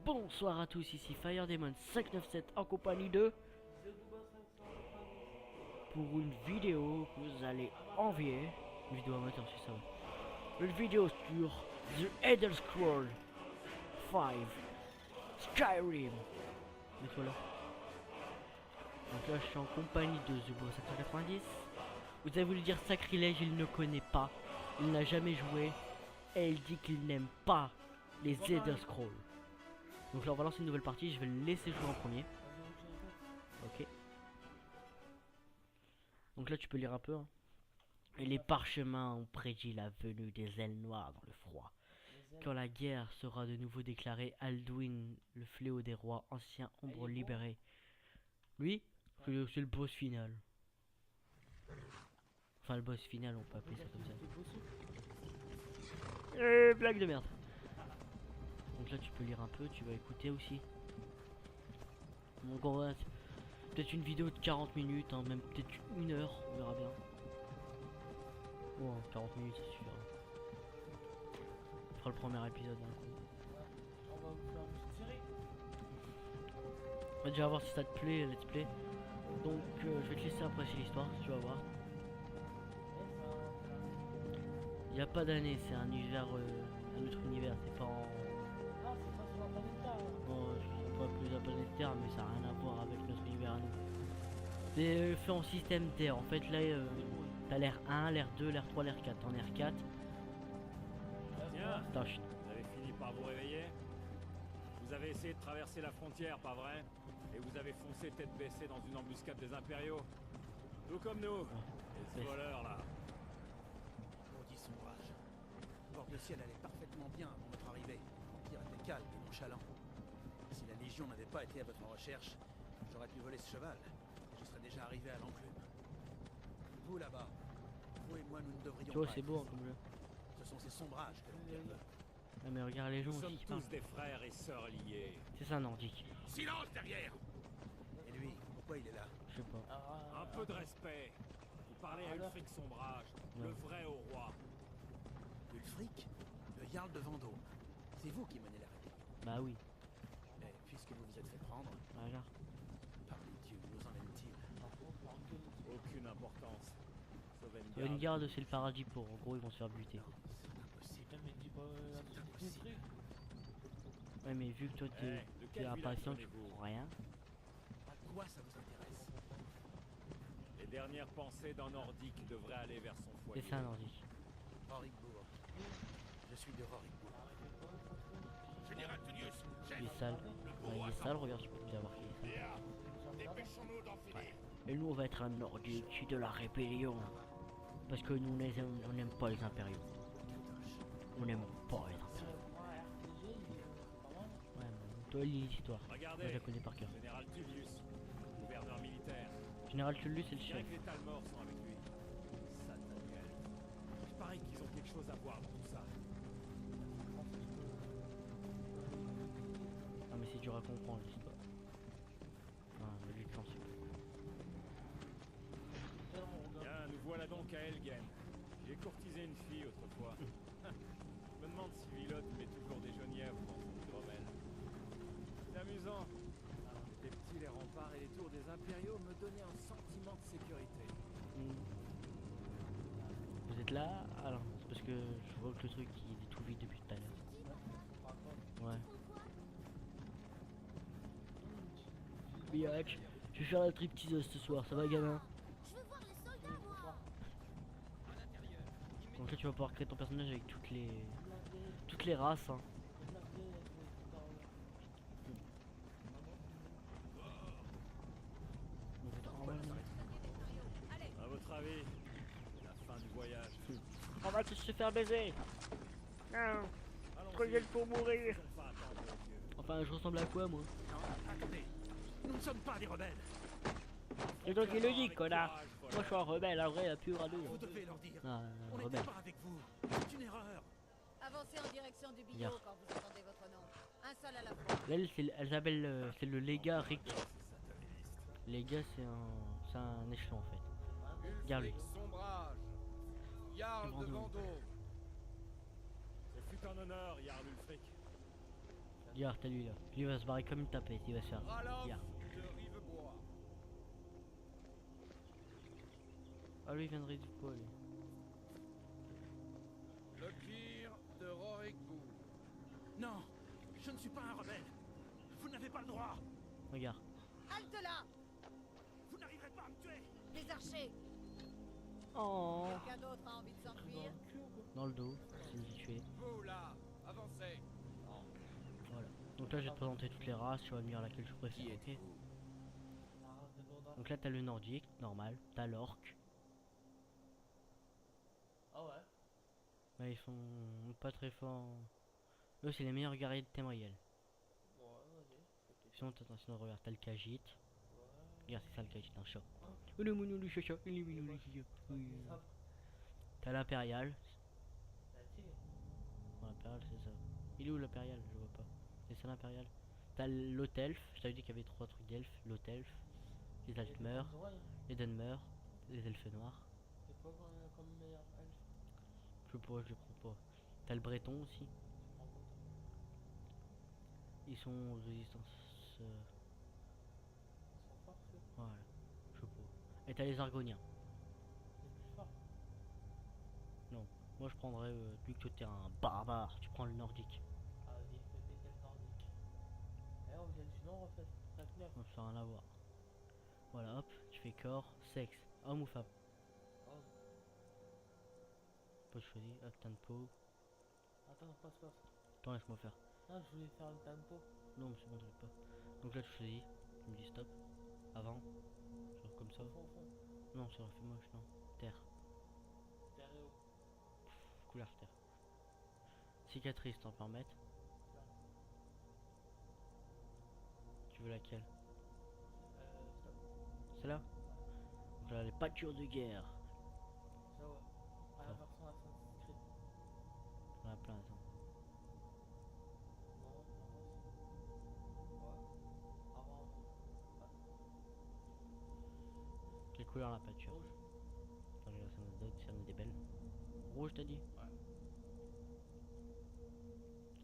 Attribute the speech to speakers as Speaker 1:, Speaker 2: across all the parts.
Speaker 1: Bonsoir à tous, ici FireDemon 597 en compagnie de... Pour une vidéo que vous allez envier. Une vidéo amateur, c'est ça. Une vidéo sur The Elder Scrolls 5 Skyrim. Mets-toi là. Donc là, je suis en compagnie de The Boss 790. Vous avez voulu dire sacrilège, il ne connaît pas. Il n'a jamais joué. Et il dit qu'il n'aime pas les Elder Scrolls. Donc là, on va lancer une nouvelle partie. Je vais le laisser jouer en premier. Ok. Donc là, tu peux lire un peu. Hein. Et les parchemins ont prédit la venue des ailes noires dans le froid. Quand la guerre sera de nouveau déclarée, Alduin, le fléau des rois, ancien ombre libéré. Lui, c'est le boss final. Enfin, le boss final, on peut appeler ça comme ça. Blague de merde. Donc là, tu peux lire un peu, tu vas écouter aussi. Donc on va... Peut-être une vidéo de 40 minutes, hein, même peut-être 1 heure, on verra bien. Bon, 40 minutes, ça suffira. On fera le premier épisode. Hein.
Speaker 2: On va vous faire une petite série.
Speaker 1: On va déjà voir si ça te plaît, let's play. Donc, je vais te laisser apprécier l'histoire, tu vas voir. Il n'y a pas d'année, c'est un univers, un autre univers, c'est pas en...
Speaker 2: Ah, c'est pas sur la planète Terre.
Speaker 1: Bon, je sais pas plus la planète Terre, mais ça n'a rien à voir avec notre univers à nous. C'est fait en système Terre, en fait là, t'as l'air 1, l'air 2, l'air 3, l'air 4, en air 4.
Speaker 3: Tiens,
Speaker 1: Attends,
Speaker 3: vous avez fini par vous réveiller. Vous avez essayé de traverser la frontière, pas vrai? Et vous avez foncé tête baissée dans une embuscade des impériaux. Tout comme nous. Et ce voleur là.
Speaker 4: Maudit sombrage. Bord le ciel allait parfaitement bien avant notre arrivée. L'Empire était calme et nonchalant. Si la Légion n'avait pas été à votre recherche, j'aurais pu voler ce cheval. Et je serais déjà arrivé à l'enclume. Vous là-bas, vous et moi nous ne devrions
Speaker 1: tu vois,
Speaker 4: pas
Speaker 1: c'est
Speaker 4: être
Speaker 1: beau hein,
Speaker 4: ici.
Speaker 1: comme jeu.
Speaker 4: Ce sont ces sombrages que l'Empire veut.
Speaker 1: Ah, mais regarde les gens
Speaker 3: Nous
Speaker 1: aussi
Speaker 3: sommes
Speaker 1: qui parlent.
Speaker 3: tous des frères et sœurs liés.
Speaker 1: C'est ça, nordique.
Speaker 4: Silence derrière! Et lui, pourquoi il est là?
Speaker 1: Je sais pas.
Speaker 3: Un peu de respect. Vous parlez à Ulfric Sombrage, le vrai au roi.
Speaker 4: Ulfric, le Jarl de Vendôme. C'est vous qui menez la rébellion.
Speaker 1: Bah oui.
Speaker 4: Mais puisque vous vous êtes fait prendre,
Speaker 1: Regarde.
Speaker 4: par les dieux, nous en aime-t-il?
Speaker 3: Aucune importance.
Speaker 1: Une garde, c'est le paradis pour. En gros, ils vont se faire buter.
Speaker 4: C'est impossible.
Speaker 2: Putain, mais dis pas la petite truc.
Speaker 1: Ouais, mais vu que toi,
Speaker 3: de
Speaker 1: t'es
Speaker 3: quel
Speaker 1: impatient,
Speaker 3: village
Speaker 1: tu
Speaker 3: venez-vous?
Speaker 1: comprends rien.
Speaker 4: À quoi ça vous intéresse?
Speaker 3: Les dernières pensées d'un nordique devraient aller vers son foyer.
Speaker 1: C'est ça, nordique.
Speaker 4: Rorikbourg. Je suis de Rorikbourg.
Speaker 5: Général Tullius,
Speaker 1: Il est sale. Ouais, il est sale, regarde, tu peux bien voir qu'il est sale.
Speaker 5: dépêchons-nous d'enfiler.
Speaker 1: Et nous, on va être un nordique de la rébellion. Parce que nous, on n'aime pas les impériaux. On n'aime pas les impériaux. Ouais, mais toi, lis l'histoire. Moi,
Speaker 3: Regardez,
Speaker 1: je la connais par cœur.
Speaker 3: Général Tullius, gouverneur militaire.
Speaker 1: Général Tullius, c'est le
Speaker 3: Je dirais
Speaker 1: chef.
Speaker 3: que les Talmors sont avec lui. Satanuel. Il paraît qu'ils ont quelque chose à voir dans tout ça.
Speaker 1: Ah, mais c'est dur à comprendre l'histoire. Enfin, lui, je pense.
Speaker 3: Bien, nous voilà donc à Elgen. J'ai courtisé une fille autrefois. Je me demande si Vilotte met toujours des genièvres dans son hydromel. C'est amusant. Les petits, les remparts et les tours des impériaux me donnaient un sentiment de sécurité.
Speaker 1: Vous êtes là? Alors, c'est parce que je vois que le truc il est tout vide depuis tout à l'heure. Ouais. Biatch, je vais faire la stripteaseuse ce soir, ça va gamin?
Speaker 6: Je veux voir les soldats, moi.
Speaker 1: Donc là tu vas pouvoir créer ton personnage avec toutes les races. Hein.
Speaker 3: À votre avis, la fin du voyage.
Speaker 1: On va tous se faire baiser. Non, prenez le pour mourir.
Speaker 3: Pas attendre, mon Dieu.
Speaker 1: Enfin, je ressemble à quoi moi?
Speaker 4: Non, attendez. Nous ne sommes pas des rebelles.
Speaker 1: C'est toi qui le dis, connard. Moi je suis un rebelle, un vrai, la pure à deux.
Speaker 4: Vous devez leur dire.
Speaker 1: Ah,
Speaker 4: On n'était
Speaker 1: rebelle.
Speaker 4: pas avec vous. C'est une erreur.
Speaker 6: Avancez en direction du billot
Speaker 1: Regarde.
Speaker 6: quand vous entendez votre nom. Un seul à la fois.
Speaker 1: Elle, elle s'appelle, c'est le légat Rick. Légat, c'est un échelon en fait. Regarde lui.
Speaker 5: Ulfric Sombrage, Jarl de
Speaker 1: Vendôme.
Speaker 5: Vendôme.
Speaker 3: Ce fut un honneur, Jarl Ulfric.
Speaker 1: Regarde, t'as lui là. Lui il va se barrer comme une tapette, il va se faire.
Speaker 5: Ralof
Speaker 1: Regarde.
Speaker 5: de Rivebois.
Speaker 1: Ah lui il vient de Rizpo, lui.
Speaker 5: Lokir de Rorikbourg.
Speaker 4: Non, je ne suis pas un rebelle. Vous n'avez pas le droit.
Speaker 1: Regarde.
Speaker 6: Halte là.
Speaker 4: Vous n'arriverez pas à me tuer.
Speaker 6: Les archers.
Speaker 1: Oh.
Speaker 6: Quelqu'un d'autre a envie de s'enfuir?
Speaker 1: Dans le dos, c'est une tuer.
Speaker 5: Vous là, avancez.
Speaker 1: Voilà. Donc là je vais te présenter toutes les races, tu vas me dire laquelle tu préfères, ok? Donc là t'as le nordique, normal, t'as l'orc.
Speaker 2: Ah ouais.
Speaker 1: Ouais, ils sont pas très forts. Eux c'est les meilleurs guerriers de Tamriel.
Speaker 2: Ouais, vas-y.
Speaker 1: Sinon regarde, t'as le Khajiit.
Speaker 2: Ouais.
Speaker 1: Regarde c'est ça le Khajiit, un chat. Oh le mounou le chacha, il est mignon le chacha. Oui. T'as l'impérial. Bon, l'impérial c'est ça. Il est où l'impérial? Je vois pas. C'est ça l'impérial. T'as l'Hôtelf, je t'avais dit qu'il y avait 3 trucs d'elfes. L'Hôtelf, les Altmeurs, les Dunmeurs, les elfes noirs.
Speaker 2: C'est quoi comme meilleur elfe?
Speaker 1: Je sais pas, je les prends pas. T'as le breton aussi. Ils sont résistance.
Speaker 2: Ils sont forts, ceux.
Speaker 1: Voilà. Je sais pas. Et t'as les argoniens.
Speaker 2: C'est plus fort.
Speaker 1: Moi je prendrais, vu que t'es un barbare, tu prends le nordique.
Speaker 2: Ah, vas-y, fais péter le nordique. Eh, on vient du nord en fait. 5-9.
Speaker 1: Non, ça n'a rien à voir. Voilà, hop, tu fais corps, sexe, homme ou femme.
Speaker 2: Oh.
Speaker 1: Pas choisir, hop, tempo.
Speaker 2: Attends, passe.
Speaker 1: Attends, laisse-moi faire.
Speaker 2: Ah, je voulais faire le tempo.
Speaker 1: Non, mais c'est bon, t'inquiète pas. Donc là, tu choisis, tu me dis stop. Avant, genre comme ça.
Speaker 2: Au fond.
Speaker 1: Non, ça aurait fait moche, non. Terre,
Speaker 2: Stéréo.
Speaker 1: couleur terre. Cicatrice, t'en peux en mettre. Tu veux laquelle?
Speaker 2: Stop.
Speaker 1: Celle-là. Donc là, les pâtures de guerre.
Speaker 2: Ça, ouais. À la version Assassin's Creed.
Speaker 1: Il y en a plein, attends.
Speaker 2: Non, ouais. Avant.
Speaker 1: Quelle couleur la pâture?
Speaker 2: Rouge.
Speaker 1: Attends, là, ça en a d'autres, ça en a des belles. Rouge, t'as dit?
Speaker 2: Ouais.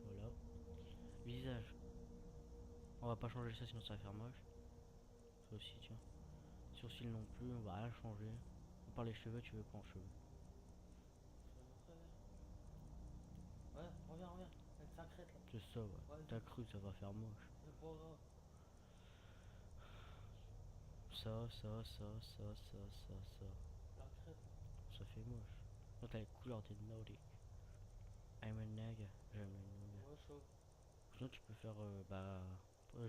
Speaker 1: Voilà. Visage. On va pas changer ça sinon ça va faire moche. Ça aussi, tiens. Sourcils non plus, on va rien changer. On parle les cheveux, tu veux pas en cheveux.
Speaker 2: Je vais montrer là. Ouais, reviens. Avec sa crête là.
Speaker 1: C'est ça, ouais.
Speaker 2: Ouais,
Speaker 1: T'as cru que ça va faire moche.
Speaker 2: c'est pas grave.
Speaker 1: Ça.
Speaker 2: La crête.
Speaker 1: Ça fait moche. Là, t'as les couleurs des Nordiques. I'm a nigga, j'aime les niggas.
Speaker 2: Ouais, chaud.
Speaker 1: Sinon, tu peux faire,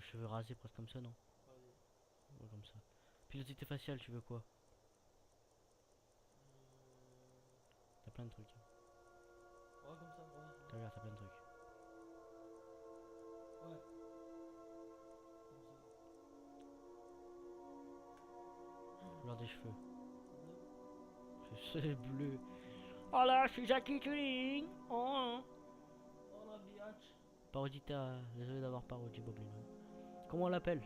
Speaker 1: cheveux rasés presque comme ça, non?
Speaker 2: Vas-y.
Speaker 1: Ouais, comme ça. Pilosité faciale, tu veux quoi? T'as plein de trucs.
Speaker 2: Ouais, comme ça, reviens.
Speaker 1: T'as l'air, t'as plein de trucs.
Speaker 2: Ouais. Comme
Speaker 1: Couleur des cheveux.
Speaker 2: ça.
Speaker 1: C'est bleu. Oh là, je suis Jackie Tuling. Oh.
Speaker 2: Oh la biatch.
Speaker 1: Parodita, désolé d'avoir parodié Bob Lennon. Comment on l'appelle?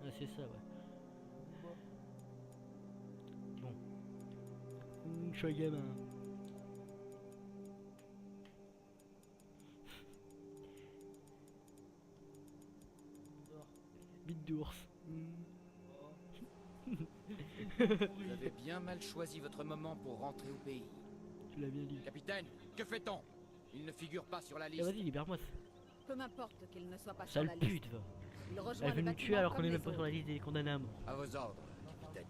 Speaker 1: Ah, c'est ça, ouais. Bon. Je suis un gamin. Bite d'ours.
Speaker 7: Vous avez bien mal choisi votre moment pour rentrer au pays.
Speaker 1: Tu l'as bien dit.
Speaker 7: Capitaine, que fait-on? Il ne figure pas sur la
Speaker 1: Eh,
Speaker 7: liste.
Speaker 1: vas-y, libère-moi.
Speaker 6: Peu m'importe qu'il ne soit pas sur
Speaker 1: Sale
Speaker 6: la liste.
Speaker 1: pute, va.
Speaker 6: Il rejoint
Speaker 1: Elle veut
Speaker 6: le
Speaker 1: nous tuer
Speaker 6: bâtiment
Speaker 1: alors qu'on
Speaker 6: comme
Speaker 1: est même
Speaker 6: les
Speaker 1: pas sur la
Speaker 6: autres.
Speaker 1: liste des condamnés à mort.
Speaker 7: À vos ordres, capitaine.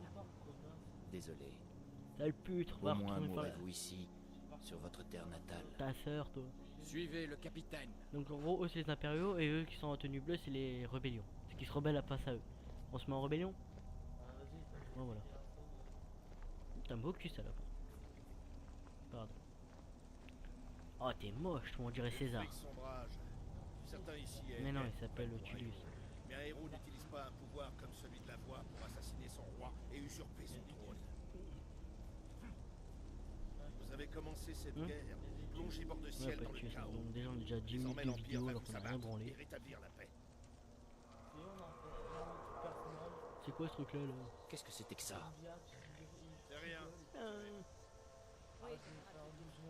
Speaker 7: Désolé.
Speaker 1: Sale pute,
Speaker 7: Au
Speaker 1: va
Speaker 7: moins
Speaker 1: retourner par là.
Speaker 7: mourrez-vous ici, sur votre terre natale.
Speaker 1: Ta sœur, toi.
Speaker 7: Suivez le capitaine.
Speaker 1: Donc en gros, eux c'est les impériaux et eux qui sont en tenue bleue, c'est les rébellions. Ceux qui se rebellent à face à eux. On se met en rébellion? Ouais, voilà. T'as un beau cul, ça là. Pardon. Oh, t'es moche, toi, on dirait César.
Speaker 5: Avec sombrage. Certains ici
Speaker 1: Mais non,
Speaker 5: aiment
Speaker 1: il s'appelle
Speaker 5: pour
Speaker 1: Tullius.
Speaker 5: Mais un héros n'utilise pas un pouvoir comme celui de la voix pour assassiner son roi et usurper son trône. Vous avez commencé cette guerre, plongé bord de
Speaker 1: Ouais,
Speaker 5: ciel
Speaker 1: pas
Speaker 5: dans
Speaker 1: de
Speaker 5: le
Speaker 1: tuer ça.
Speaker 5: chaos.
Speaker 1: Donc déjà, on a déjà 10 minutes
Speaker 5: Désormais,
Speaker 1: de
Speaker 5: l'Empire
Speaker 1: vidéo
Speaker 5: va
Speaker 1: alors
Speaker 5: vous
Speaker 1: qu'on a rien
Speaker 5: s'abattre et
Speaker 1: branlé.
Speaker 5: rétablir la paix.
Speaker 2: Si on a fait un truc personnel.
Speaker 1: C'est quoi ce truc là?
Speaker 7: Qu'est-ce que c'était que ça?
Speaker 2: Biatch.
Speaker 5: C'est rien.
Speaker 2: Ah, je vais faire 12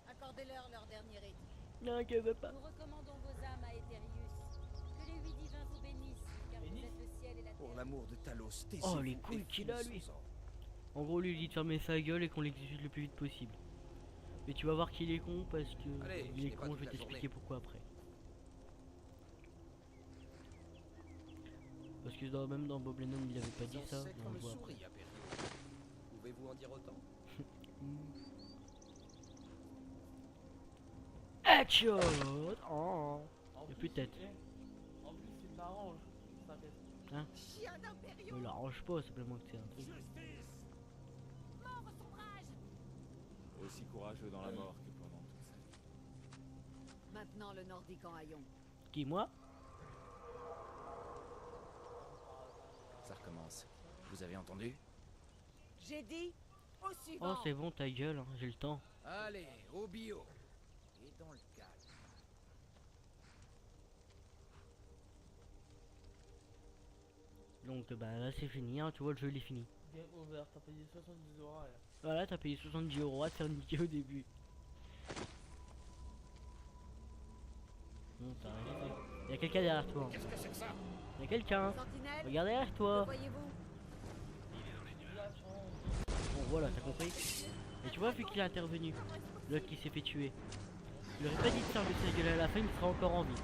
Speaker 6: Accordez-leur leur dernier rite.
Speaker 1: Non, qu'elle veut pas.
Speaker 8: Nous recommandons vos âmes à Etherius. Que les 8 divins vous bénissent, car vous êtes le ciel et la
Speaker 5: Pour
Speaker 8: terre.
Speaker 5: l'amour de Talos, taisez-vous
Speaker 1: Oh, les couilles
Speaker 5: et
Speaker 1: qu'il a,
Speaker 5: finissons
Speaker 1: lui.
Speaker 5: sans.
Speaker 1: En gros, lui il dit de fermer sa gueule et qu'on l'exécute le plus vite possible. Mais tu vas voir qu'il est con parce que
Speaker 5: Allez,
Speaker 1: il
Speaker 5: je
Speaker 1: est
Speaker 5: n'ai pas
Speaker 1: con,
Speaker 5: toute
Speaker 1: je vais
Speaker 5: la
Speaker 1: t'expliquer
Speaker 5: journée.
Speaker 1: pourquoi après. Parce que même dans Bob Lennon il avait pas dit ça, mais on le voit après.
Speaker 7: souris, Apério. Pouvez-vous en dire autant?
Speaker 1: Headshot. Oh.
Speaker 2: En
Speaker 1: Y'a
Speaker 2: plus,
Speaker 1: plus de tête.
Speaker 2: En plus, il m'arrange sa tête.
Speaker 6: Chien d'impériaux.
Speaker 1: Me l'arrange pas, simplement que c'est un truc.
Speaker 6: Mort au sombrage.
Speaker 3: Aussi courageux dans la mort que pendant toute sa vie.
Speaker 6: Maintenant le nordique en haillons.
Speaker 1: Qui, moi?
Speaker 7: Ça recommence. Vous avez entendu?
Speaker 6: J'ai dit au
Speaker 1: Oh,
Speaker 6: suivant.
Speaker 1: c'est bon, ta gueule, hein, j'ai le temps.
Speaker 7: Allez, au bio. Et dans le calme.
Speaker 1: Donc, bah là, c'est fini, hein, tu vois, le jeu il est fini.
Speaker 2: Game over, t'as payé 70 € là.
Speaker 1: Voilà, t'as payé 70 € à te faire niquer au début. Bon, t'as rien fait. Y'a quelqu'un derrière toi.
Speaker 5: Qu'est-ce que c'est que ça?
Speaker 1: Y'a quelqu'un.
Speaker 6: Sentinelle,
Speaker 1: Regarde derrière
Speaker 6: le
Speaker 1: toi.
Speaker 6: voyez-vous?
Speaker 1: Bon, voilà, t'as compris. Et tu vois, vu qu'il est intervenu, l'autre qui s'est fait tuer, il aurait pas dit de fermer sa gueule à la fin, il serait encore en vie.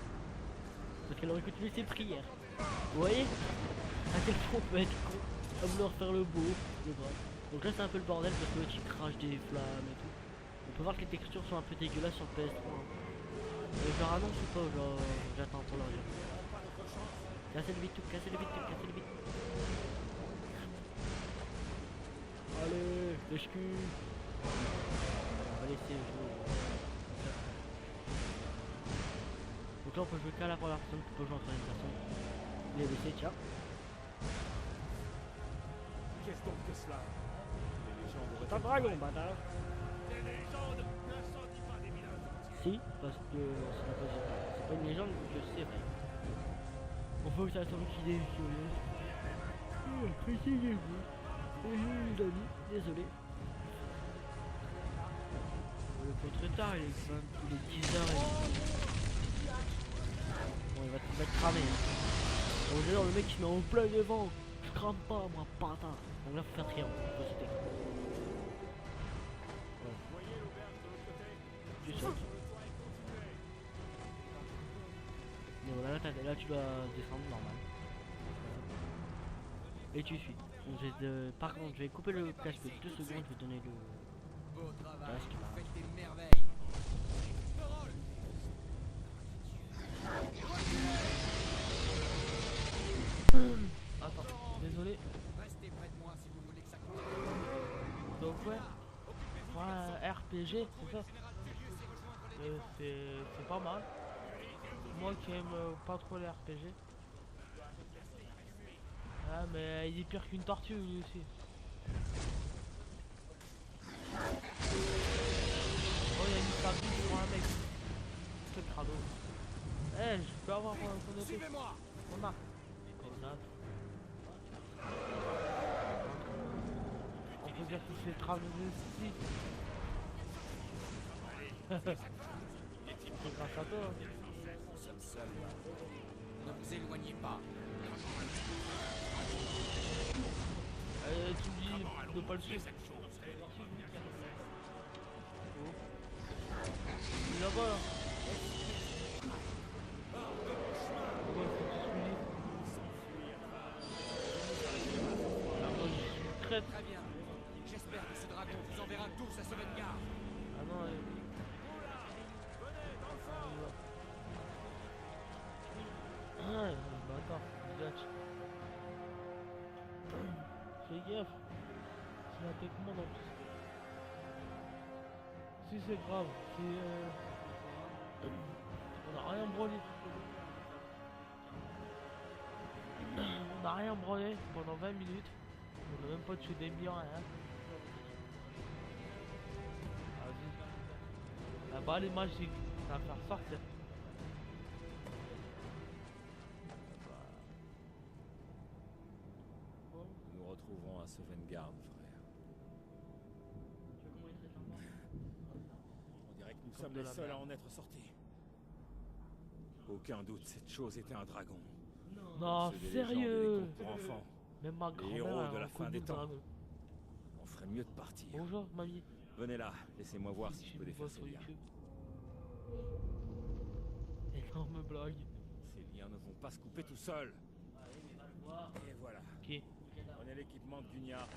Speaker 1: Parce qu'elle aurait continué ses prières. Vous voyez à quel point on peut être con à vouloir faire le beau, le vrai. Donc là, c'est un peu le bordel parce que l'autre il crache des flammes et tout. On peut voir que les textures sont un peu dégueulasses sur le PS3. Je leur annonce ou pas, genre, j'attends pour leur dire. Cassez le vite, cassez le vite, cassez le vite. Allez, lèche cul. On va laisser jouer. Donc là on peut jouer qu'à la première personne, on peut pas jouer en troisième personne. Il est baissé, tiens.
Speaker 3: Qu'est-ce donc que cela? Les légendes auraient
Speaker 1: T'as un dragon, bâtard. Si, parce que c'est pas une légende, que c'est vrai. On faut que ça tombe qu'il est violé. Fatiguez-vous. Les amis, désolé. Le contre tard, il est 10h. Bon, il va te mettre cramé. Hein. Bon, déjà, le mec il se met en plein devant. Je crame pas, moi, patin. Donc là, faut faire triangle. Faut sauter. Tu sautes. Mais voilà, là tu dois descendre normal. Et tu suis. Donc, par contre, je vais couper le casque 2 secondes, je vais donner le
Speaker 7: Beau travail.
Speaker 1: casque là.
Speaker 7: Faites des merveilles.
Speaker 2: Attends, désolé.
Speaker 7: Restez près de moi si vous voulez que ça continue.
Speaker 2: Donc ouais, moi RPG, c'est ça. C'est pas mal. Moi qui aime pas trop les RPG. Ah mais il est pire qu'une tortue lui aussi. Oh il y a une sabine pour un mec. Quel crado. Eh je peux avoir ton épée.
Speaker 7: Suivez-moi.
Speaker 2: On a. Comme ça. On peut dire qu'il s'est travaillé ici. C'est grâce à toi.
Speaker 7: Nous sommes seuls. Ne vous éloignez pas.
Speaker 2: Tu me dis de pas le suivre. Il est là-bas là. Ouais, faut que tu suives. Ah, moi, je suis crête.
Speaker 7: Très bien. J'espère que ce dragon vous enverra tous à Sovngarde.
Speaker 2: Ah non, ah, bâtard, gâche. Fais gaffe. C'est la technique en plus. Si c'est grave, on a rien brûlé. On n'a rien brûlé pendant 20 minutes. On n'a même pas tué des murs, rien. Vas-y. La balle est magique, ça va faire sortir.
Speaker 3: Nous nous retrouverons à Sovngarde, frère.
Speaker 1: Tu vois comment il est très charmant.
Speaker 3: sommes
Speaker 2: de
Speaker 3: les
Speaker 2: la
Speaker 3: seuls à
Speaker 2: merde.
Speaker 3: en être sortis. Aucun doute, cette chose était un dragon.
Speaker 2: Non,
Speaker 3: Ceux des légendes et des
Speaker 2: sérieux.
Speaker 3: contes pour enfants.
Speaker 2: Même ma
Speaker 3: Les héros
Speaker 2: grand-mère
Speaker 3: de
Speaker 2: a
Speaker 3: la fin
Speaker 2: reconnu
Speaker 3: des
Speaker 2: le
Speaker 3: temps.
Speaker 2: dragon.
Speaker 3: On ferait mieux de partir.
Speaker 2: Bonjour, mamie.
Speaker 3: Venez là, laissez-moi voir si je
Speaker 2: Tu
Speaker 3: peux
Speaker 2: me vois
Speaker 3: défaire ces
Speaker 2: sur
Speaker 3: liens.
Speaker 2: YouTube. Énorme blague.
Speaker 3: Ces liens ne vont pas se couper tout seuls. Et voilà.
Speaker 2: Ok.
Speaker 3: Prenez l'équipement de Guignard.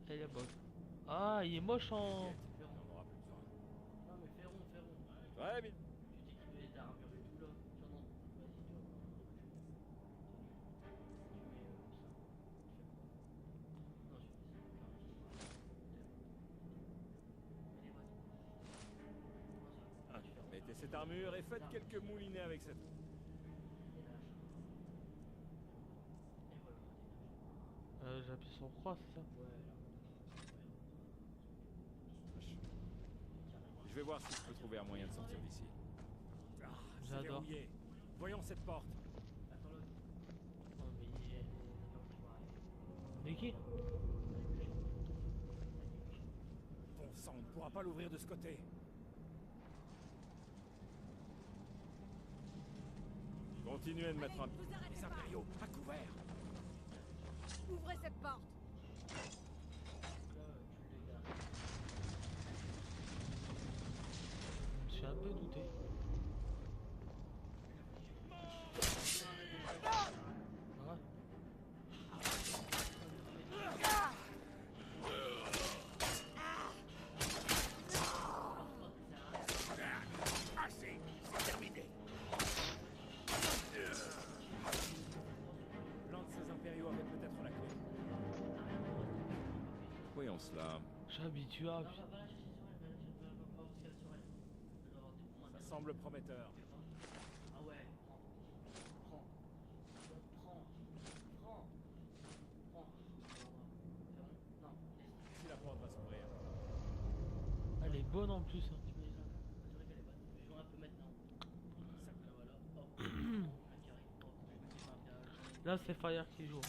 Speaker 2: Elle est bonne. Ah, il est moche en.
Speaker 3: On n'en aura plus besoin. Très bien. Ah, mettez cette armure et faites quelques moulinets avec cette.
Speaker 2: J'appuie sur croix, c'est ça?
Speaker 3: Je vais voir si je peux trouver un moyen de sortir d'ici. Ah, c'est
Speaker 2: J'adore.
Speaker 3: verrouillé. Voyons cette porte.
Speaker 2: Oh, mais qui?
Speaker 3: Bon sang, on ne pourra pas l'ouvrir de ce côté. Continuez de mettre un...
Speaker 6: Vous arrêtez
Speaker 3: Les
Speaker 6: pas.
Speaker 3: impériaux, à couvert.
Speaker 6: Ouvrez cette porte.
Speaker 2: Je suis un peu douté. Ouais.
Speaker 5: Assez, c'est terminé.
Speaker 3: L'un de ces impériaux avait peut-être la clé. Voyons cela.
Speaker 2: Je suis habitué à.
Speaker 3: Ça semble prometteur. Si la porte va s'ouvrir.
Speaker 2: Elle est bonne en plus. Hein. Là, c'est Fire qui joue.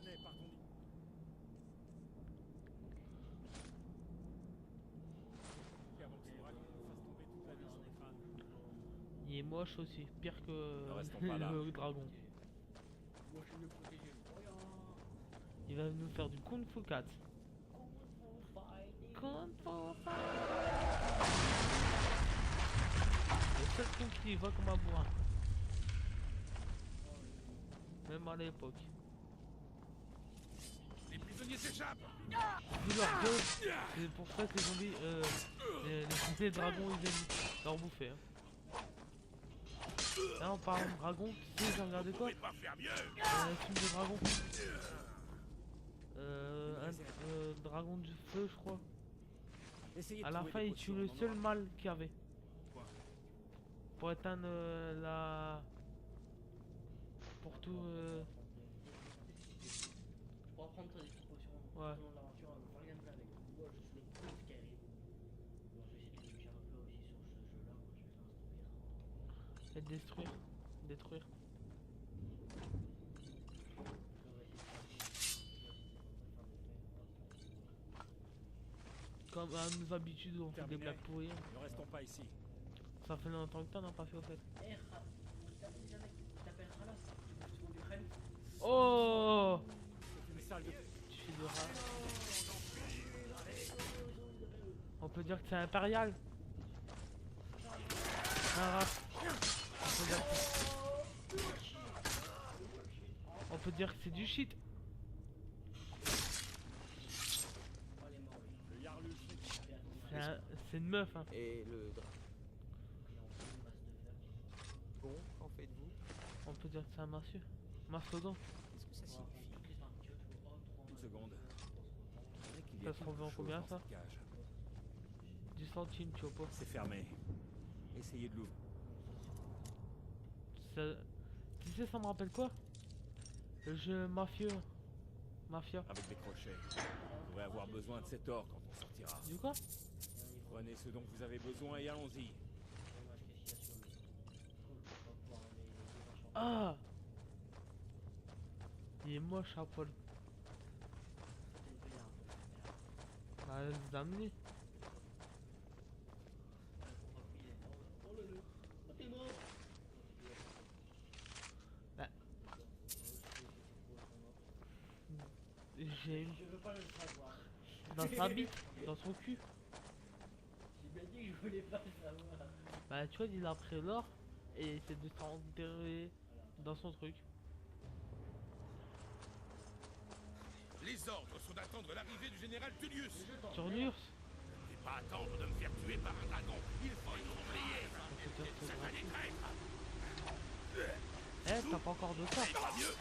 Speaker 3: Allez, partons d'ici. Avant que ce dragon nous fasse tomber toute la vie sur les crânes.
Speaker 2: Il est moche aussi, pire que
Speaker 3: Ne restons pas là.
Speaker 2: le dragon. Il va nous faire du Kung Fu 4. Kung Fu Fight. Le seul truc qu'il voit comme un bourrin. Même à l'époque.
Speaker 5: Les prisonniers s'échappent.
Speaker 2: Vu leur gueule, c'est pour ça que les zombies, les dragons, ils viennent leur bouffer. Hein. Là, en parlant de dragon, tu sais, j'ai regardé quoi?
Speaker 5: Vous pouvez pas faire mieux.
Speaker 2: Un film de dragon. Un dragon du feu, je crois.
Speaker 3: Essayez de
Speaker 2: À la
Speaker 3: trouver
Speaker 2: fin,
Speaker 3: des
Speaker 2: il tue
Speaker 3: potions,
Speaker 2: le
Speaker 3: on en
Speaker 2: seul
Speaker 3: aura.
Speaker 2: mâle qu'il y avait.
Speaker 3: Quoi?
Speaker 2: Pour éteindre la. Pour tout.
Speaker 1: Pour prendre des précautions
Speaker 2: Ouais.
Speaker 1: tout au long de l'aventure, on va regarder avec moi, je suis le prof qui arrive. Bon, je vais essayer de réfléchir un peu aussi sur ce jeu-là quand je vais l'instruire.
Speaker 2: Et détruire. Détruire. Comme à nos habitudes, on fait des
Speaker 3: Terminé.
Speaker 2: blagues pourries.
Speaker 3: Ne restons pas ici.
Speaker 2: Ça fait longtemps que t'en as pas fait au fait.
Speaker 1: Eh, tu t'appelles Ralas, tu bouffes du crème.
Speaker 2: Oh!
Speaker 3: C'est une salle de...
Speaker 2: Tu fais de rap. On peut dire que c'est impérial. Un rap. On peut dire On peut dire que c'est du shit.
Speaker 3: Le Yarluch.
Speaker 2: C'est une meuf, hein.
Speaker 7: Et le dragon. Bon, qu'en faites-vous?
Speaker 2: On peut dire que c'est un monsieur. Mastodon.
Speaker 7: Qu'est-ce que ça signifie?
Speaker 3: Une seconde. Il faudrait qu'il y ait
Speaker 2: Ça se revend
Speaker 3: quelque chose
Speaker 2: combien,
Speaker 3: dans
Speaker 2: ça?
Speaker 3: cette cage.
Speaker 2: 10 centimes, tu vois pas.
Speaker 3: C'est fermé. Essayez de l'ouvrir.
Speaker 2: Ça- Tu sais, ça me rappelle quoi? Le jeu mafieux. Mafia.
Speaker 3: Avec des crochets. On devrait avoir besoin de cet or quand on sortira.
Speaker 2: Du quoi?
Speaker 3: Prenez ce dont vous avez besoin et allons-y.
Speaker 1: 哦 Dommage, qu'est-ce qu'il y a sur le... Cool, on va pouvoir les enchants.
Speaker 2: Ah! Il est moche à poil. Bah, les amener. Bah. J'ai une...
Speaker 1: Je veux pas le savoir.
Speaker 2: Dans sa bite, dans son cul.
Speaker 1: J'ai bien dit que je voulais pas le savoir.
Speaker 2: Bah tu vois, il a pris l'or et il essaie de s'enterrer dans son truc.
Speaker 5: Les ordres sont d'attendre l'arrivée du général Tullius.
Speaker 2: Turnus.
Speaker 5: Et pas attendre de me faire tuer par un dragon. Il faut nous oublier. Ça va les traîtres.
Speaker 2: Eh, t'as pas encore de sang.
Speaker 5: Pas mieux.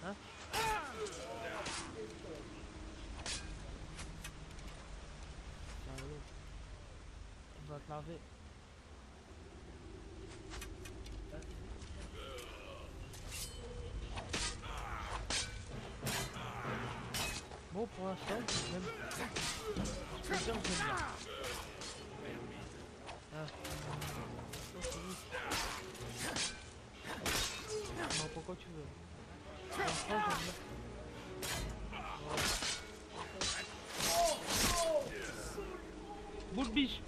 Speaker 2: Hein? Sérieux. On va te laver. Bon, pour l'instant, j'aime. Je peux dire que j'aime bien. Ah. Non, pourquoi tu veux? Pour l'instant, j'aime bien. Boule biche.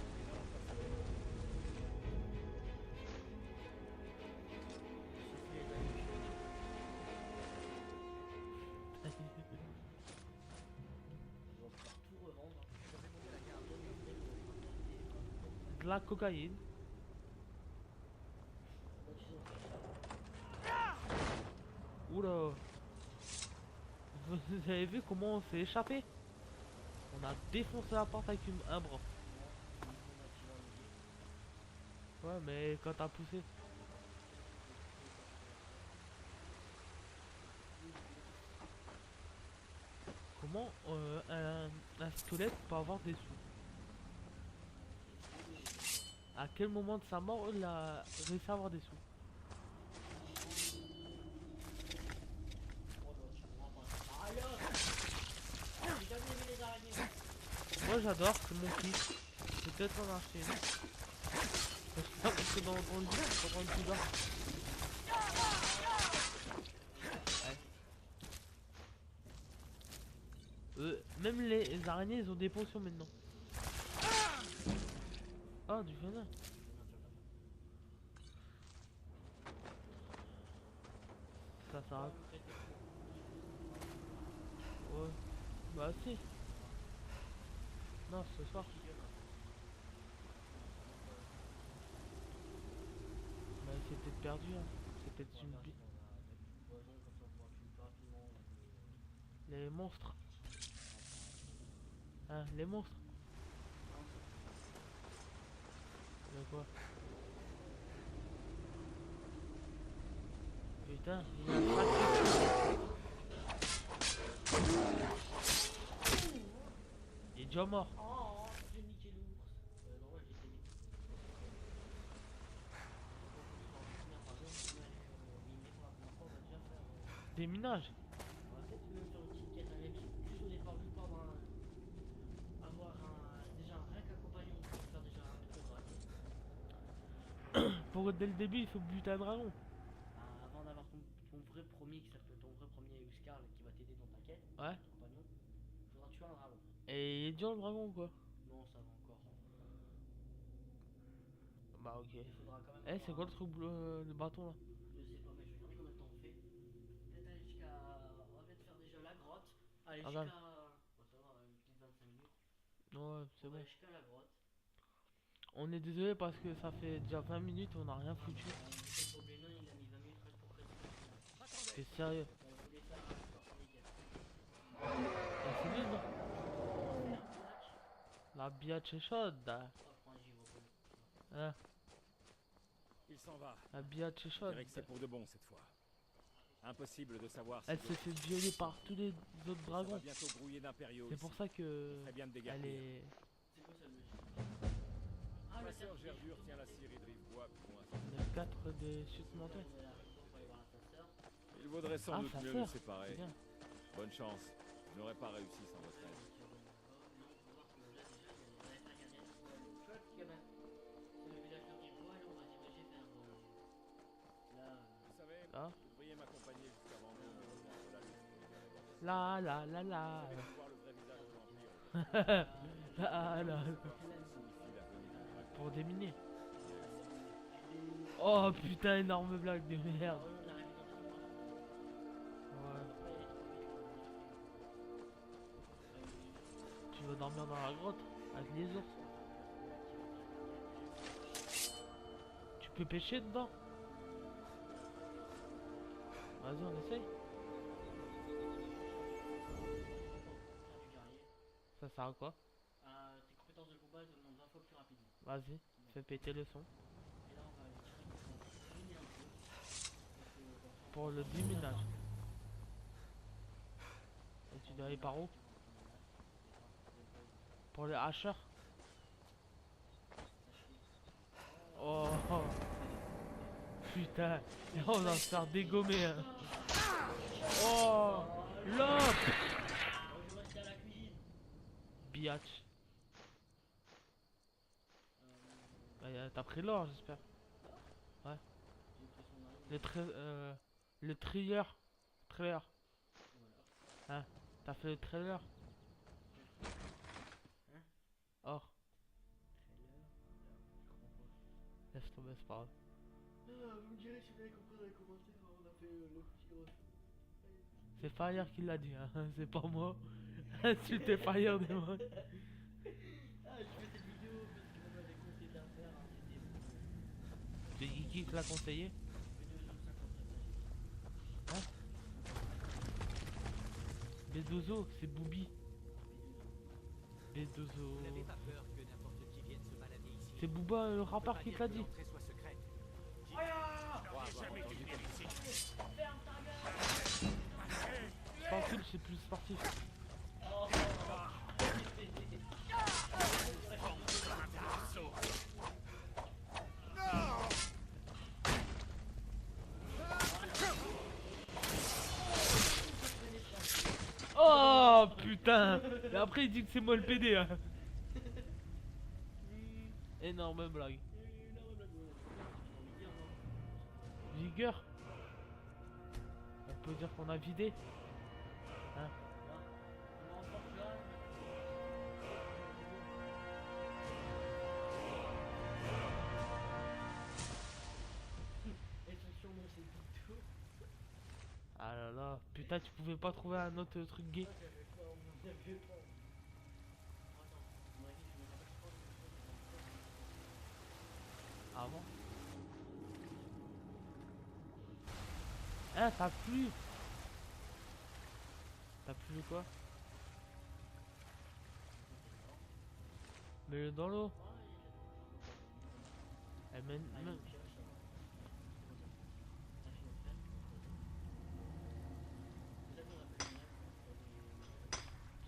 Speaker 2: De la cocaïne. Oula. Vous avez vu comment on s'est échappé? On a défoncé la porte avec un bras. Ouais, mais quand t'as poussé. Comment un squelette peut avoir des sous? À quel moment de sa mort il a réussi à avoir des sous? Moi j'adore, c'est mon kiff. Peut-être en acheter une. Parce que dans le lit, c'est pas du tout. Même les araignées ils ont des potions maintenant. Ah, du venin. Ça s'arrête. Ouais. Bah si. Non, ce soir. Bah c'est peut-être perdu hein. C'est peut-être une bille. Les monstres. Hein, les monstres. Mais quoi? Putain, il y a un tracker. Il est déjà mort.
Speaker 1: Oh, j'ai niqué l'ours. Non, ouais, j'ai été niqué.
Speaker 2: Déminage.
Speaker 1: On va peut-être même faire une petite quête avec juste au départ, juste pour avoir déjà un vrai qu'accompagnement pour faire déjà un truc de
Speaker 2: Pour dès le début, il faut buter un dragon.
Speaker 1: avant d'avoir ton vrai premier qui s'appelle ton vrai premier Uskarl qui va t'aider dans ta quête,
Speaker 2: Ouais.
Speaker 1: ton compagnon, faudra tuer un dragon.
Speaker 2: Et il est dur le dragon ou quoi?
Speaker 1: Non, ça va encore.
Speaker 2: Bah ok.
Speaker 1: Il faudra quand même.
Speaker 2: Eh, c'est quoi le truc bleu, le bâton là?
Speaker 1: Je sais pas, mais je vais regarder combien de temps on fait. Peut-être aller jusqu'à. On va peut-être faire déjà la grotte. Aller
Speaker 2: Ah
Speaker 1: jusqu'à.
Speaker 2: bah.
Speaker 1: Bon, ça va, une petite 25 minutes.
Speaker 2: Ouais, c'est
Speaker 1: On va
Speaker 2: bon.
Speaker 1: aller jusqu'à la grotte.
Speaker 2: On est désolé parce que ça fait déjà 20 minutes, on n'a rien foutu.
Speaker 1: Le problème, il a mis 20 minutes rien pour créer.
Speaker 2: T'es sérieux?
Speaker 1: On voulait faire un premier game.
Speaker 2: Ah, c'est nul non?
Speaker 1: On va faire un match.
Speaker 2: La biatch est chaude.
Speaker 1: On va prendre un givre.
Speaker 2: Hein?
Speaker 3: Il s'en va.
Speaker 2: La biatch est
Speaker 3: Je
Speaker 2: chaude.
Speaker 3: dirais que c'est pour de bon cette fois. Impossible de savoir si
Speaker 2: Elle s'est fait violer par tous les autres
Speaker 3: ça va
Speaker 2: dragons.
Speaker 3: bientôt brouiller d'impériaux.
Speaker 2: C'est pour ça que
Speaker 3: Très bien de
Speaker 2: elle
Speaker 3: dégager.
Speaker 2: est.
Speaker 1: C'est quoi ça le logique? Ah,
Speaker 3: Ma
Speaker 1: le
Speaker 3: sœur
Speaker 1: cerf.
Speaker 3: Gerdure tient la scierie de Rivebois plus loin.
Speaker 2: Le 4 des supplémentaires.
Speaker 1: On est là pour aller voir ta sœur.
Speaker 3: Il vaudrait sans
Speaker 2: Ah,
Speaker 3: doute
Speaker 2: sa
Speaker 3: mieux
Speaker 2: sœur,
Speaker 3: nous séparer.
Speaker 2: c'est bien.
Speaker 3: Bonne chance. Je n'aurais pas réussi sans votre aide.
Speaker 1: Tu vois, petit gamin, c'est le village de Rivois et là on va diriger vers là.
Speaker 3: Vous savez,
Speaker 2: Ah.
Speaker 3: vous devriez devriez m'accompagner jusqu'à Vendôme et rejoindre la lutte pour libérer votre
Speaker 2: La la la la.
Speaker 3: Vous allez voir le vrai visage de l'Empire.
Speaker 2: La la.
Speaker 3: Signifie la venue du dragon.
Speaker 2: Pour déminer. Oh putain, énorme blague de merde. Ouais. Tu vas dormir dans la grotte avec les ours. Tu peux pêcher dedans. Vas-y, on essaye. Ça sert à quoi?
Speaker 1: Tes compétences de combat te demandent 20 fois plus rapidement.
Speaker 2: Vas-y, fais péter le son.
Speaker 1: Et là, on va directement miner un peu.
Speaker 2: Pour le déminage. Et tu dois aller par où? Pour les hacheurs. Oh putain, on va se faire dégommer hein. Oh l'op.
Speaker 1: Je vais rester à la cuisine.
Speaker 2: Biatch. T'as pris l'or j'espère. Ouais. Le trailer. Trailer. Hein? T'as fait le trailer? Or. Laisse tomber, c'est pas grave.
Speaker 1: Vous me direz si vous avez compris dans les commentaires, on a fait le petit ref.
Speaker 2: C'est Fire qui l'a dit, hein. C'est pas moi. Insultez Fire de moi.
Speaker 1: Ah, je fais cette vidéo parce qu'on m'avait conseillé de la faire.
Speaker 2: C'est qui te l'a conseillé? Hein? Bédozo, c'est Booby. Bédozo.
Speaker 4: Vous n'avez pas peur que n'importe qui vienne se balader ici?
Speaker 2: C'est Booba le rappeur qui te l'a dit.
Speaker 4: L'entrée soit secrète.
Speaker 2: Sportif, c'est plus sportif. Oh putain. Et après il dit que c'est moi le PD hein. Énorme blague. Vigueur. On peut dire qu'on a vidé. Hein? Ah là là, putain tu pouvais pas trouver un autre truc gay. Ah bon? Ah t'as plu? T'as plu quoi? Mets-le dans l'eau. Elle mène...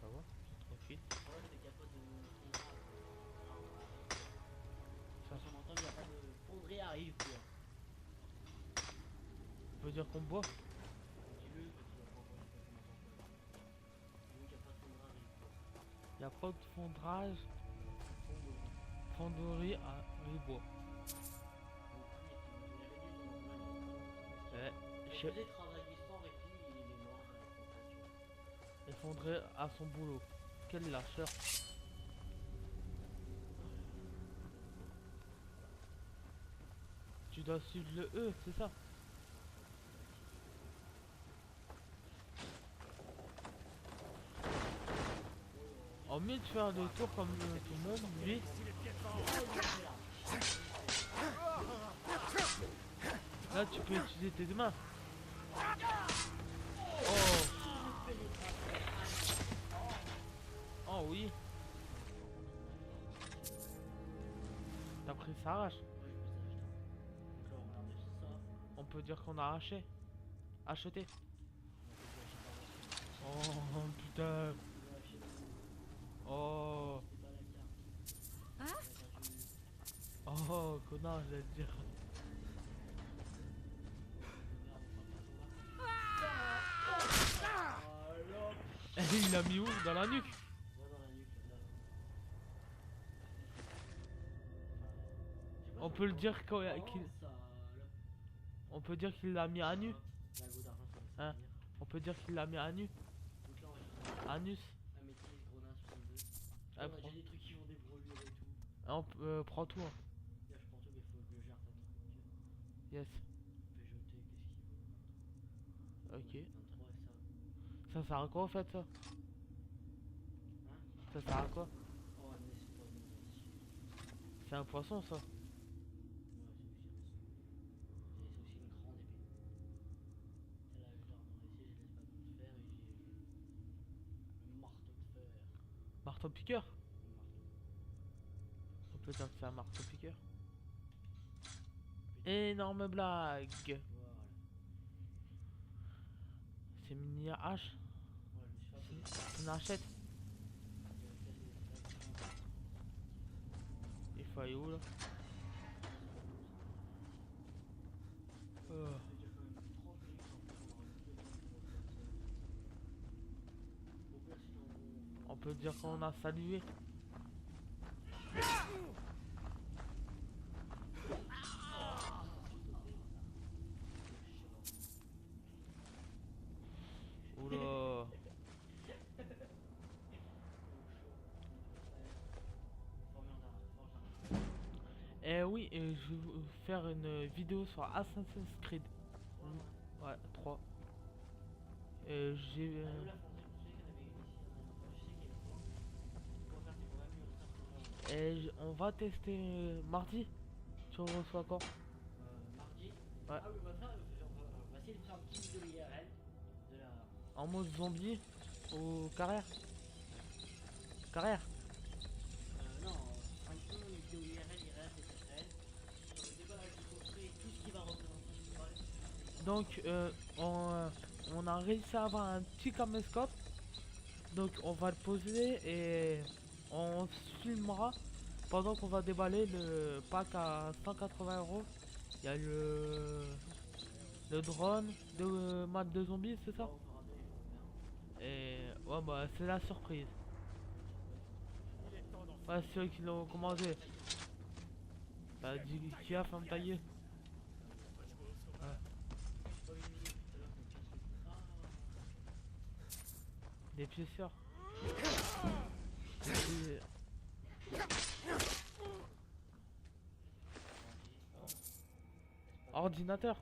Speaker 2: Ça va? Tranquille. Ça
Speaker 1: Arrive quoi.
Speaker 2: veut dire qu'on boit? Y a pas de fondrage. Fonderie à Ribois.
Speaker 1: Je faisais travailler sport et puis il est mort.
Speaker 2: Effondré à son boulot. Quel lâcheur. Tu dois suivre le E, c'est ça? En mieux de faire le tour comme tout le monde, lui. Là tu peux utiliser tes deux mains. Oh. Oh oui. T'as pris ça arrache. On peut dire qu'on a arraché. Acheté. Oh putain. Oh. Oh connard j'allais te dire. Il l'a mis où? Dans la nuque? On peut le dire qu'il... On peut dire qu'il l'a mis à nu.
Speaker 1: Lingot d'argent, ça va
Speaker 2: Hein?
Speaker 1: servir.
Speaker 2: On peut dire qu'il l'a mis à nu.
Speaker 1: Donc là, on va faire
Speaker 2: Anus.
Speaker 1: la maîtrise Grenat 62.
Speaker 2: Ah,
Speaker 1: J'ai des trucs qui vont des brûlures et tout.
Speaker 2: Ah, prends tout. Hein.
Speaker 1: Là, je prends tout, mais il faut que je gère ta truc.
Speaker 2: Yes.
Speaker 1: Je vais jeter, qu'est-ce qu'il
Speaker 2: Ok.
Speaker 1: vaut 23 et ça.
Speaker 2: Ça sert à quoi en fait ça?
Speaker 1: Hein?
Speaker 2: Ça sert à quoi?
Speaker 1: Oh, mais c'est pas bon.
Speaker 2: C'est un poisson ça.
Speaker 1: Ouais, c'est aussi une grande épée. Et là, je dois ici, j'ai l'espadon de fer et j'ai le marteau de fer.
Speaker 2: Marteau piqueur.
Speaker 1: Le marteau.
Speaker 2: On peut dire que c'est un marteau piqueur. Énorme blague.
Speaker 1: Voilà.
Speaker 2: C'est mini hache.
Speaker 1: Voilà, je me suis fait un peu
Speaker 2: C'est une hachette. Il faut aller où là? On peut dire qu'on a salué. Oula. Eh oui, je vais vous faire une vidéo sur Assassin's Creed. Ouais, 3. J'ai... on va tester mardi. Tu reçois quand?
Speaker 1: Mardi.
Speaker 2: Ouais.
Speaker 1: Ah oui, on va essayer de faire un petit vidéo IRL de la.
Speaker 2: En mode zombie ou carrière? Carrière?
Speaker 1: Non, un peu une vidéo IRL, IRL, sur le déballage du coffret et tout ce qui va représenter le cheval.
Speaker 2: Donc on a réussi à avoir un petit caméscope. Donc on va le poser et on se filmera pendant qu'on va déballer le pack à 180 €. Il y a le drone de mat de zombies, c'est ça? Et ouais bah c'est la surprise. Ouais, c'est eux qui l'ont commandé. T'as dit qui a ferme ta gueule. Des piéceurs. Ordinateur.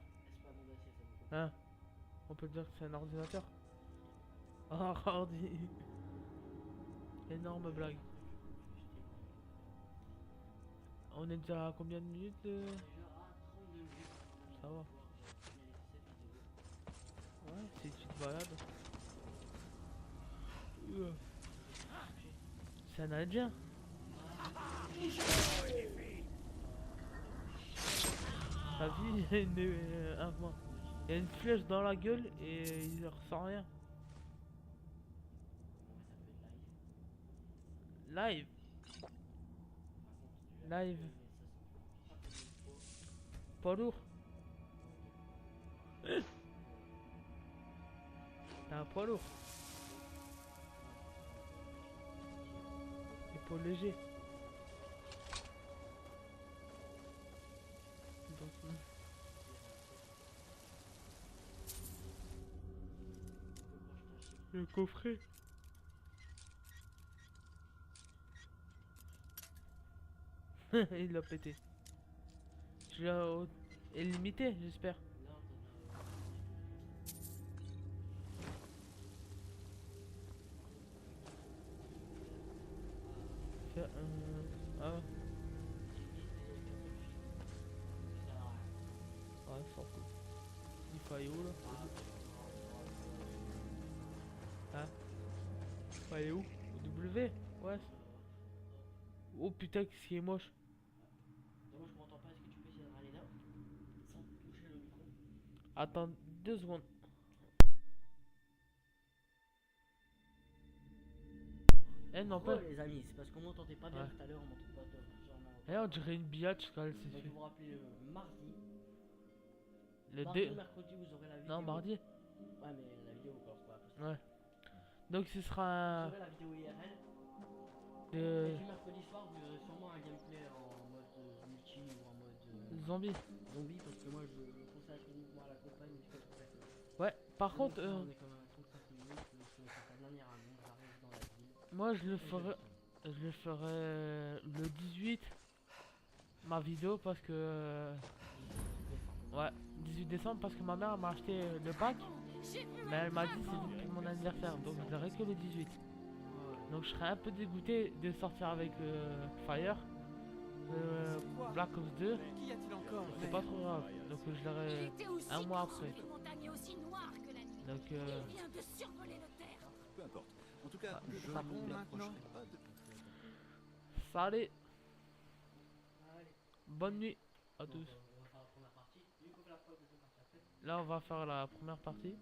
Speaker 2: Hein? On peut dire que c'est un ordinateur. Oh, ordi. Énorme blague. On est déjà à combien de minutes Ça va. Ouais, si tu te balades. C'est un indien. T'as vu, il y a une flèche dans la gueule et il ressent rien. Live. Live. Pas lourd. T'as un poids lourd. Épaule léger. Le coffret. Il l'a pété. Je l'ai limité, j'espère. Ah. Ouais, s'en fout. Il faut aller où là? Hein? Il faut aller où? Au W? Ouais. Oh putain, qu'est-ce qui est moche.
Speaker 1: Moi je m'entends pas, est-ce que tu peux essayer de râler là sans toucher le micro?
Speaker 2: Attends 2 secondes. Eh non pas.
Speaker 1: Les amis, c'est parce qu'on m'entendait pas bien
Speaker 2: Ouais.
Speaker 1: tout à l'heure, on m'entend pas bien.
Speaker 2: Eh on dirait une biatch quand elle s'est
Speaker 1: Donc
Speaker 2: fait.
Speaker 1: vous vous rappelez mardi.
Speaker 2: Le
Speaker 1: Mardi
Speaker 2: dé.
Speaker 1: ou mercredi vous aurez la vidéo.
Speaker 2: Non, mardi.
Speaker 1: Ouais mais la vidéo vous commence pas après ça.
Speaker 2: Ouais. Donc ce sera
Speaker 1: Vous
Speaker 2: un.
Speaker 1: aurez la vidéo IRL.
Speaker 2: De...
Speaker 1: Et du mercredi soir vous aurez sûrement un gameplay en mode multi ou en mode
Speaker 2: Zombie.
Speaker 1: zombie parce que moi je conseille uniquement à la campagne, je fais pour ça.
Speaker 2: Ouais, par contre,
Speaker 1: On est comme à 35 minutes, c'est ta dernière année, j'arrive dans la ville.
Speaker 2: moi je le ferai le 18, ma vidéo, parce que...
Speaker 1: 18 décembre.
Speaker 2: ouais, 18 décembre, parce que ma mère m'a acheté le pack, mais elle m'a dit c'est pour mon anniversaire, donc je l'aurai que le 18. Donc je serais un peu dégoûté de sortir avec Fire, Black Ops 2,
Speaker 4: Qu'y a-t-il encore?
Speaker 2: c'est pas trop grave, donc je l'aurai un mois après.
Speaker 6: Les montagnes est aussi noire que la nuit.
Speaker 2: Donc
Speaker 6: Il vient de survoler nos terres.
Speaker 5: Peu importe. En tout cas,
Speaker 2: Ah,
Speaker 5: je
Speaker 4: ça bon
Speaker 5: ne
Speaker 4: maintenant
Speaker 5: m'approcherai pas de...
Speaker 2: ça allait,
Speaker 1: Allez,
Speaker 2: bonne nuit à
Speaker 1: donc,
Speaker 2: tous.
Speaker 1: on va faire la première partie. Vu qu'on fait la deuxième partie après.
Speaker 2: Là on va faire la première partie.